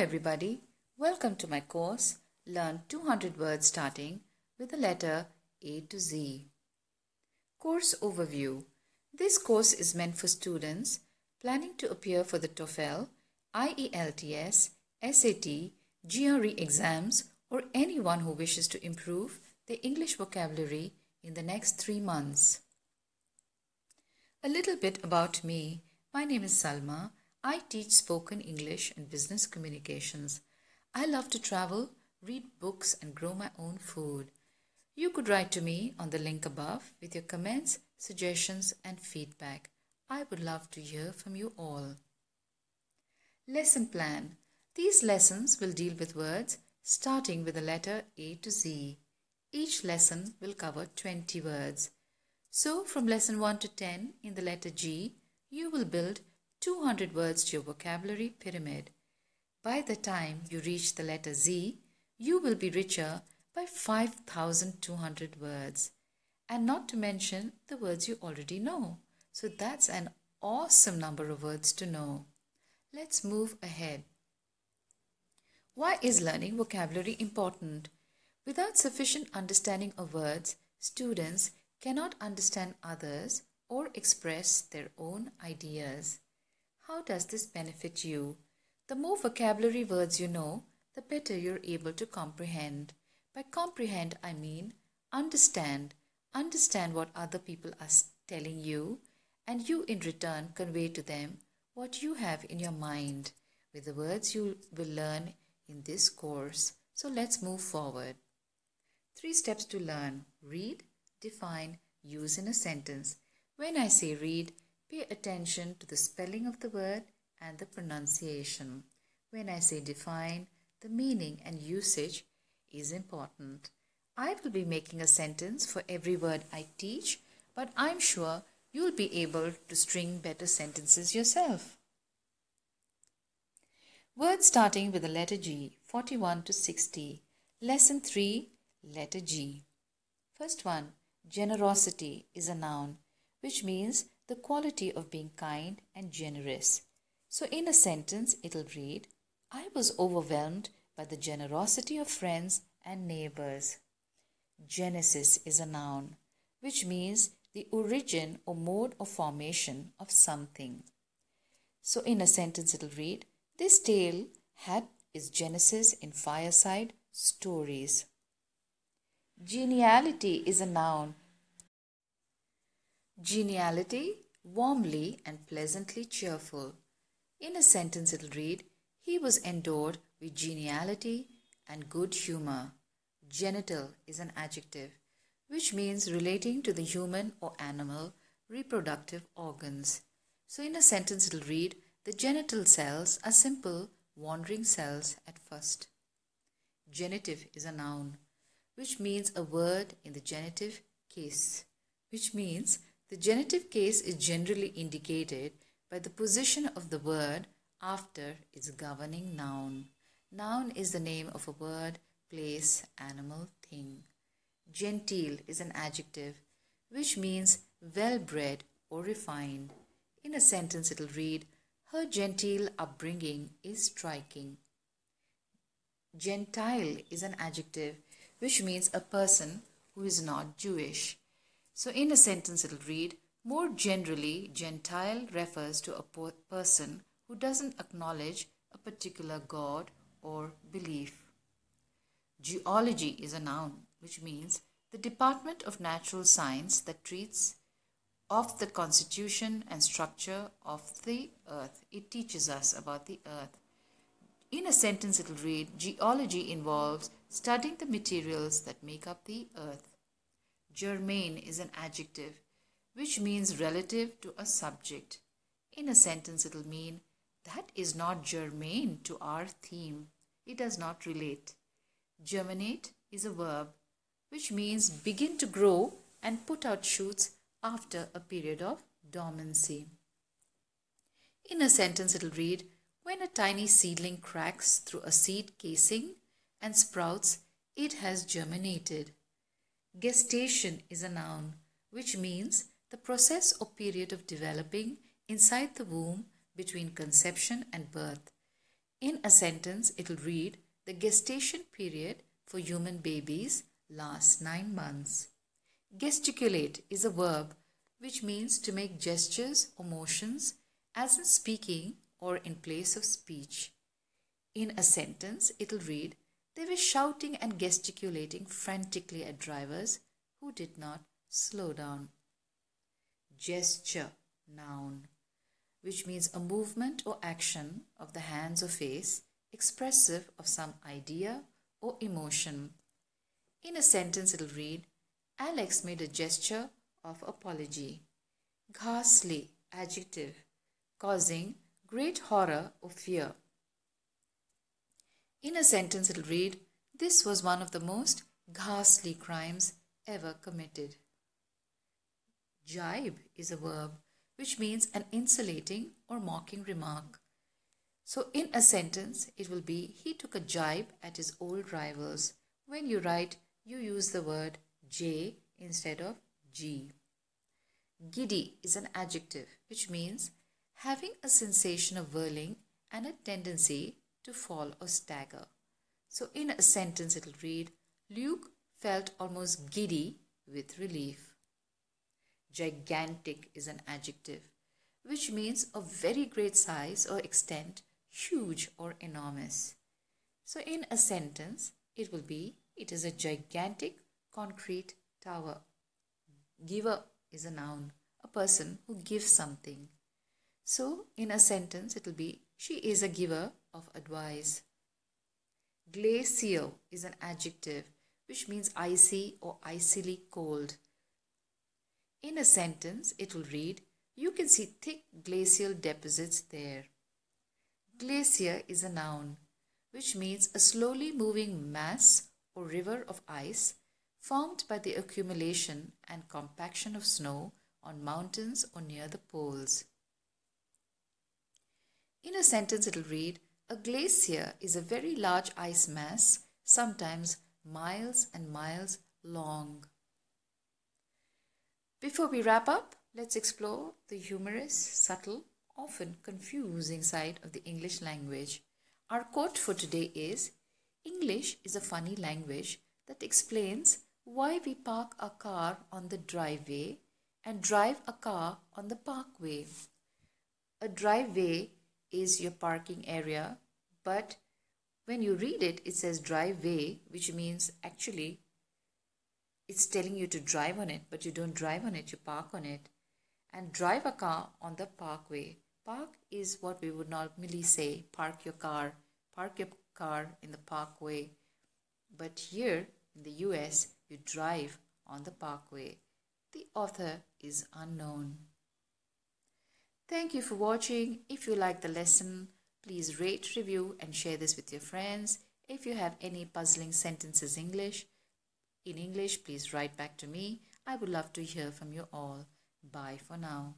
everybody, welcome to my course Learn 200 words starting with the letter A to Z. Course Overview. This course is meant for students planning to appear for the TOEFL, IELTS, SAT, GRE exams or anyone who wishes to improve their English vocabulary in the next 3 months. A little bit about me. My name is Salma. I teach spoken English and business communications. I love to travel, read books and grow my own food. You could write to me on the link above with your comments, suggestions and feedback. I would love to hear from you all. Lesson plan. These lessons will deal with words starting with the letter A to Z. Each lesson will cover 20 words. So from lesson 1 to 10 in the letter G, you will build 200 words to your vocabulary pyramid. By the time you reach the letter Z, you will be richer by 5,200 words. And not to mention the words you already know. So that's an awesome number of words to know. Let's move ahead. Why is learning vocabulary important? Without sufficient understanding of words, students cannot understand others or express their own ideas. How does this benefit you? The more vocabulary words you know, the better you're able to comprehend. By comprehend, I mean understand. Understand what other people are telling you, and you in return convey to them what you have in your mind with the words you will learn in this course. So let's move forward. 3 steps to learn. Read, define, use in a sentence. When I say read, pay attention to the spelling of the word and the pronunciation. When I say define, the meaning and usage is important. I will be making a sentence for every word I teach, but I'm sure you'll be able to string better sentences yourself. Words starting with the letter G, 41 to 60. Lesson 3, letter G. First one, generosity is a noun, which means the quality of being kind and generous. So in a sentence, it'll read, I was overwhelmed by the generosity of friends and neighbors. Genesis is a noun, which means the origin or mode of formation of something. So in a sentence, it'll read, this tale had its genesis in fireside stories. Geniality is a noun. Geniality, warmly and pleasantly cheerful. In a sentence, it'll read, he was endowed with geniality and good humor. Genital is an adjective, which means relating to the human or animal reproductive organs. So in a sentence, it'll read, the genital cells are simple, wandering cells at first. Genitive is a noun, which means a word in the genitive case, which means the genitive case is generally indicated by the position of the word after its governing noun. Noun is the name of a word, place, animal, thing. Genteel is an adjective, which means well-bred or refined. In a sentence, it'll read, her genteel upbringing is striking. Gentile is an adjective, which means a person who is not Jewish. So in a sentence, it'll read, more generally, Gentile refers to a person who doesn't acknowledge a particular god or belief. Geology is a noun, which means the department of natural science that treats of the constitution and structure of the earth. It teaches us about the earth. In a sentence, it'll read, geology involves studying the materials that make up the earth. Germane is an adjective, which means relative to a subject. In a sentence, it'll mean, that is not germane to our theme. It does not relate. Germinate is a verb, which means begin to grow and put out shoots after a period of dormancy. In a sentence, it'll read, when a tiny seedling cracks through a seed casing and sprouts, it has germinated. Gestation is a noun, which means the process or period of developing inside the womb between conception and birth. In a sentence, it will read, the gestation period for human babies lasts 9 months. Gesticulate is a verb which means to make gestures or motions as in speaking or in place of speech. In a sentence, it will read, they were shouting and gesticulating frantically at drivers who did not slow down. Gesture, noun, which means a movement or action of the hands or face expressive of some idea or emotion. In a sentence, it will read, Alex made a gesture of apology. Ghastly, adjective, causing great horror or fear. In a sentence, it will read, this was one of the most ghastly crimes ever committed. Jibe is a verb which means an insulating or mocking remark. So in a sentence, it will be, he took a jibe at his old rivals. When you write, you use the word J instead of G. Giddy is an adjective which means having a sensation of whirling and a tendency to fall or stagger. So in a sentence, it will read, Luke felt almost giddy with relief. Gigantic is an adjective which means of very great size or extent, huge or enormous. So in a sentence, it will be, it is a gigantic concrete tower. Giver is a noun, a person who gives something. So in a sentence, it will be, she is a giver of advice. Glacial is an adjective which means icy or icily cold. In a sentence, it will read, you can see thick glacial deposits there. Glacier is a noun which means a slowly moving mass or river of ice formed by the accumulation and compaction of snow on mountains or near the poles. In a sentence, it will read, a glacier is a very large ice mass, sometimes miles and miles long. Before we wrap up, let's explore the humorous, subtle, often confusing side of the English language. Our quote for today is, English is a funny language that explains why we park a car on the driveway and drive a car on the parkway. A driveway is your parking area, but when you read it, it says driveway, which means actually it's telling you to drive on it, but you don't drive on it, you park on it. And drive a car on the parkway. Park is what we would normally say, park your car in the parkway. But here in the US, you drive on the parkway. The author is unknown. Thank you for watching. If you like the lesson, please rate, review and share this with your friends. If you have any puzzling sentences in English, please write back to me. I would love to hear from you all. Bye for now.